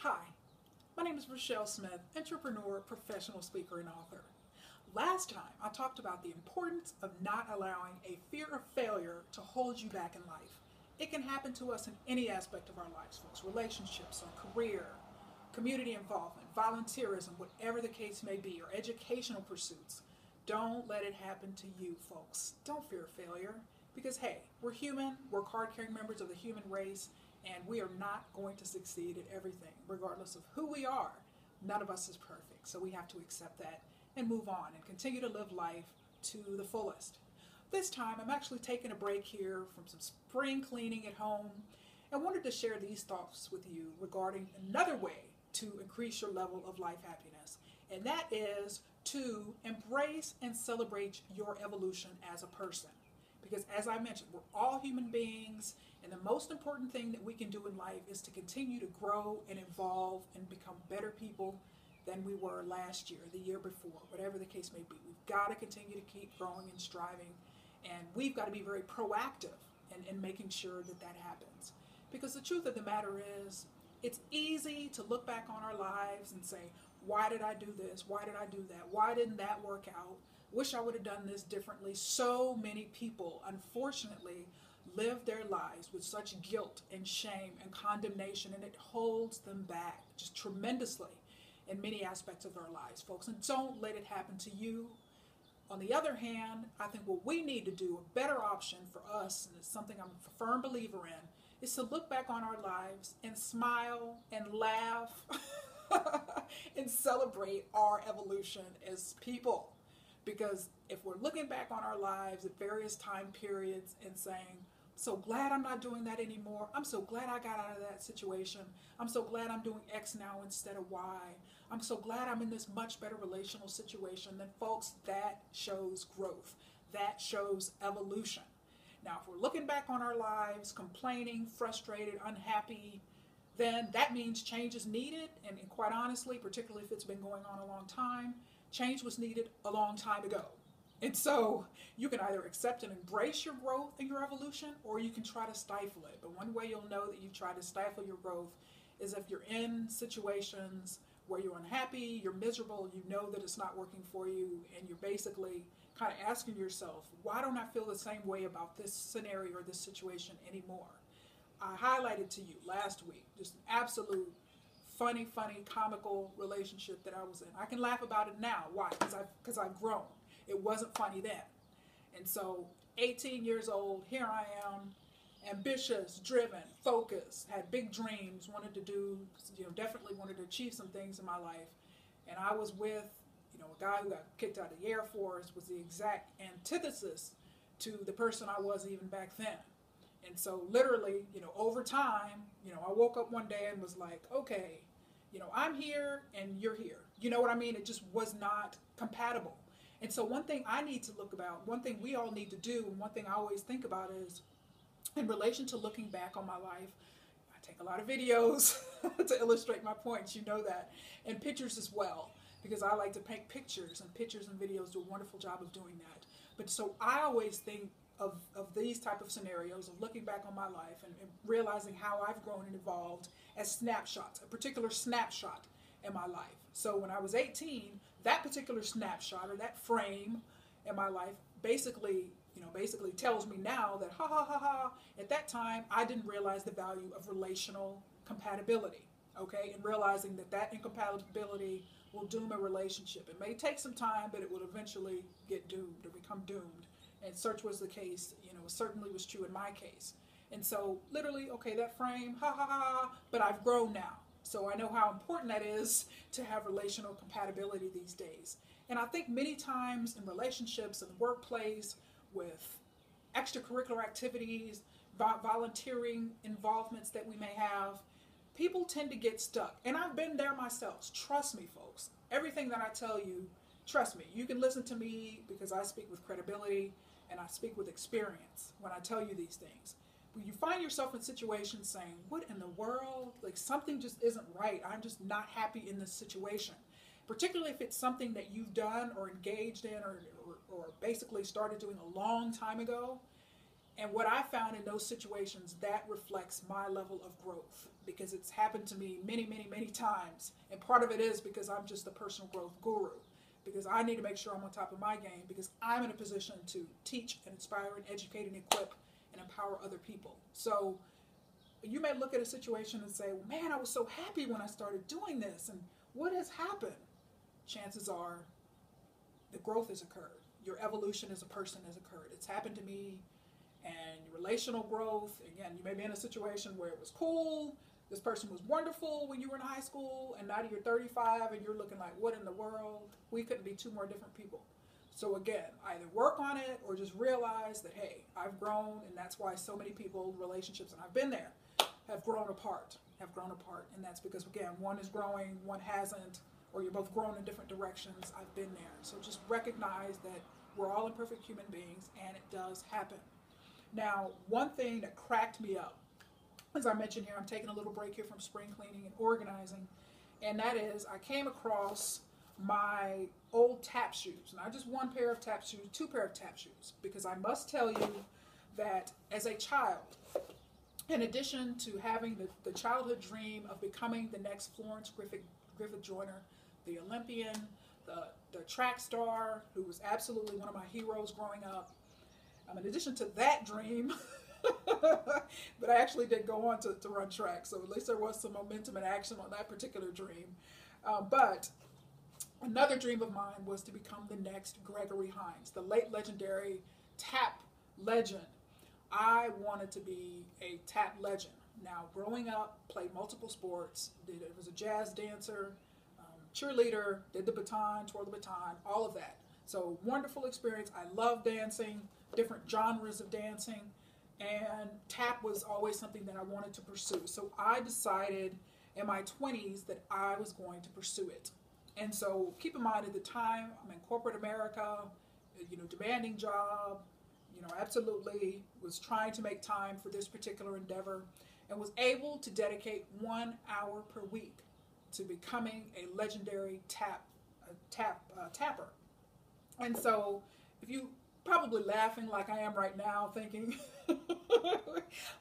Hi, my name is Rachelle Smith, entrepreneur, professional speaker, and author. Last time, I talked about the importance of not allowing a fear of failure to hold you back in life. It can happen to us in any aspect of our lives, folks. Relationships, our career, community involvement, volunteerism, whatever the case may be, or educational pursuits. Don't let it happen to you, folks. Don't fear failure because, hey, we're human, we're card-carrying members of the human race, and we are not going to succeed at everything, regardless of who we are. None of us is perfect, so we have to accept that and move on and continue to live life to the fullest. This time, I'm actually taking a break here from some spring cleaning at home and wanted to share these thoughts with you regarding another way to increase your level of life happiness, and that is to embrace and celebrate your evolution as a person. Because as I mentioned, we're all human beings, and the most important thing that we can do in life is to continue to grow and evolve and become better people than we were last year, the year before, whatever the case may be. We've got to continue to keep growing and striving, and we've got to be very proactive in making sure that that happens. Because the truth of the matter is, it's easy to look back on our lives and say, why did I do this? Why did I do that? Why didn't that work out? Wish I would have done this differently. So many people, unfortunately, live their lives with such guilt and shame and condemnation, and it holds them back just tremendously in many aspects of their lives, folks. And don't let it happen to you. On the other hand, I think what we need to do, a better option for us, and it's something I'm a firm believer in, is to look back on our lives and smile and laugh and celebrate our evolution as people. Because if we're looking back on our lives at various time periods and saying, so glad I'm not doing that anymore. I'm so glad I got out of that situation. I'm so glad I'm doing X now instead of Y. I'm so glad I'm in this much better relational situation. Then folks, that shows growth. That shows evolution. Now, if we're looking back on our lives, complaining, frustrated, unhappy, then that means change is needed. And quite honestly, particularly if it's been going on a long time, change was needed a long time ago. And so you can either accept and embrace your growth and your evolution, or you can try to stifle it. But one way you'll know that you try to stifle your growth is if you're in situations where you're unhappy, you're miserable, you know that it's not working for you, and you're basically kind of asking yourself, why don't I feel the same way about this scenario or this situation anymore? I highlighted to you last week just an absolute funny, comical relationship that I was in. I can laugh about it now. Why? Because I've grown. It wasn't funny then. And so 18 years old, here I am, ambitious, driven, focused, had big dreams, wanted to do, definitely wanted to achieve some things in my life. And I was with, a guy who got kicked out of the Air Force, was the exact antithesis to the person I was even back then. And so literally, over time, I woke up one day and was like, okay, I'm here and you're here. You know what I mean? It just was not compatible. And so one thing I need to look about, one thing we all need to do, and one thing I always think about is, in relation to looking back on my life, I take a lot of videos to illustrate my points, you know that, and pictures as well, because I like to paint pictures, and pictures and videos do a wonderful job of doing that. But so I always think of these type of scenarios, of looking back on my life and realizing how I've grown and evolved as snapshots, a particular snapshot in my life. So when I was 18, that particular snapshot or that frame in my life basically tells me now that at that time I didn't realize the value of relational compatibility, okay? And realizing that incompatibility will doom a relationship. It may take some time, but it will eventually get doomed or become doomed. And such was the case, certainly was true in my case. And so literally, okay, that frame, but I've grown now. So I know how important that is to have relational compatibility these days. And I think many times in relationships, in the workplace, with extracurricular activities, volunteering involvements that we may have, people tend to get stuck. And I've been there myself. Trust me, folks. Everything that I tell you, trust me. You can listen to me because I speak with credibility and I speak with experience when I tell you these things. When you find yourself in situations saying, what in the world? Like, something just isn't right. I'm just not happy in this situation. Particularly if it's something that you've done or engaged in or basically started doing a long time ago. And what I found in those situations, that reflects my level of growth, because it's happened to me many, many, many times. And part of it is because I'm just the personal growth guru, because I need to make sure I'm on top of my game, because I'm in a position to teach and inspire and educate and equip and empower other people. So you may look at a situation and say, well, man, I was so happy when I started doing this. And what has happened? Chances are the growth has occurred. Your evolution as a person has occurred. It's happened to me. And relational growth, again, you may be in a situation where it was cool, this person was wonderful when you were in high school, and now you're 35 and you're looking like, what in the world? We couldn't be two more different people. So again, either work on it or just realize that, hey, I've grown, and that's why so many people, relationships, and I've been there, have grown apart. And that's because, again, one is growing, one hasn't, or you're both growing in different directions. I've been there. So just recognize that we're all imperfect human beings, and it does happen. Now, one thing that cracked me up, as I mentioned here, I'm taking a little break here from spring cleaning and organizing, and that is I came across my old tap shoes. Not just one pair of tap shoes, two pair of tap shoes, because I must tell you that as a child, in addition to having the childhood dream of becoming the next Florence Griffith Joyner, the Olympian, the track star, who was absolutely one of my heroes growing up, in addition to that dream, but I actually did go on to run track, so at least there was some momentum and action on that particular dream. But another dream of mine was to become the next Gregory Hines, the late legendary tap legend. I wanted to be a tap legend. Now, growing up, played multiple sports, was a jazz dancer, cheerleader, did the baton, twirl the baton, all of that. So wonderful experience. I love dancing, different genres of dancing, and tap was always something that I wanted to pursue. So I decided in my 20s that I was going to pursue it. And so keep in mind, at the time, I'm in corporate America, demanding job, absolutely was trying to make time for this particular endeavor, and was able to dedicate 1 hour per week to becoming a legendary tapper. And so if you probably laughing like I am right now, thinking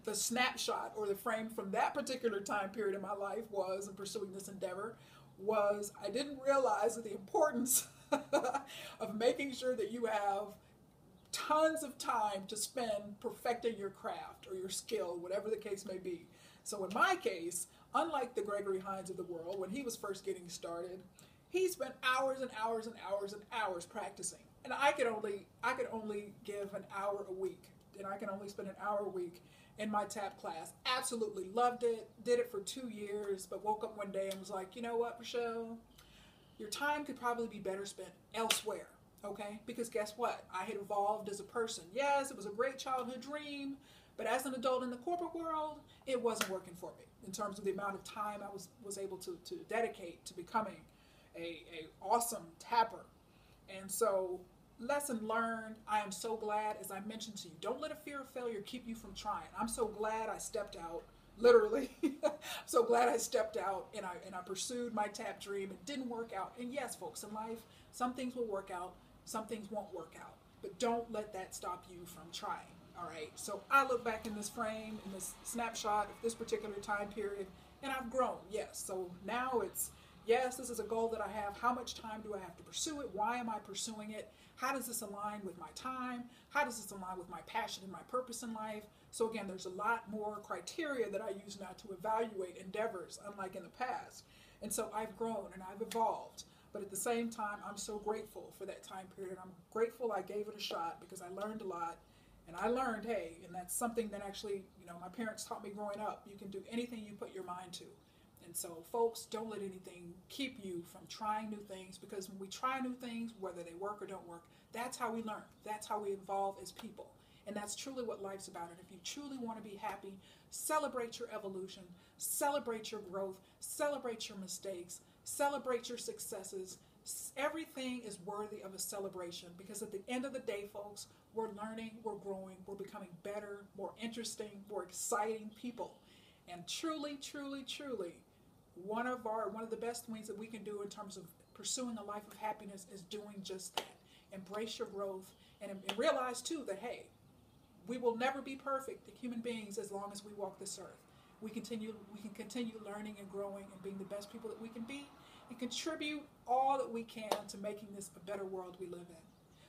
the snapshot or the frame from that particular time period in my life was, in pursuing this endeavor, was I didn't realize the importance of making sure that you have tons of time to spend perfecting your craft or your skill, whatever the case may be. So in my case, unlike the Gregory Hines of the world, when he was first getting started, he spent hours and hours and hours and hours practicing. And I could only give an hour a week. And I can only spend an hour a week in my tap class. Absolutely loved it. Did it for 2 years, but woke up one day and was like, you know what, Rachelle? Your time could probably be better spent elsewhere. Okay? Because guess what? I had evolved as a person. Yes, it was a great childhood dream, but as an adult in the corporate world, it wasn't working for me in terms of the amount of time I was able to dedicate to becoming a awesome tapper. And so, lesson learned. I am so glad, as I mentioned to you, don't let a fear of failure keep you from trying. I'm so glad I stepped out, literally. So glad I stepped out and I pursued my tap dream. It didn't work out. And yes, folks, in life, some things will work out, some things won't work out. But don't let that stop you from trying. All right. So I look back in this frame, in this snapshot of this particular time period, and I've grown. Yes. So now it's, yes, this is a goal that I have. How much time do I have to pursue it? Why am I pursuing it? How does this align with my time? How does this align with my passion and my purpose in life? So again, there's a lot more criteria that I use now to evaluate endeavors, unlike in the past. And so I've grown and I've evolved. But at the same time, I'm so grateful for that time period. I'm grateful I gave it a shot because I learned a lot. And I learned, hey, and that's something that actually, my parents taught me growing up. You can do anything you put your mind to. And so, folks, don't let anything keep you from trying new things, because when we try new things, whether they work or don't work, that's how we learn. That's how we evolve as people. And that's truly what life's about. And if you truly want to be happy, celebrate your evolution, celebrate your growth, celebrate your mistakes, celebrate your successes. Everything is worthy of a celebration, because at the end of the day, folks, we're learning, we're growing, we're becoming better, more interesting, more exciting people. And truly, truly, truly, one of the best things that we can do in terms of pursuing a life of happiness is doing just that. Embrace your growth and realize too that, hey, We will never be perfect human beings as long as we walk this earth. We can continue learning and growing and being the best people that we can be and contribute all that we can to making this a better world we live in.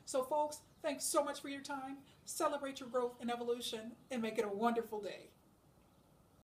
So folks, thanks so much for your time. Celebrate your growth and evolution and make it a wonderful day.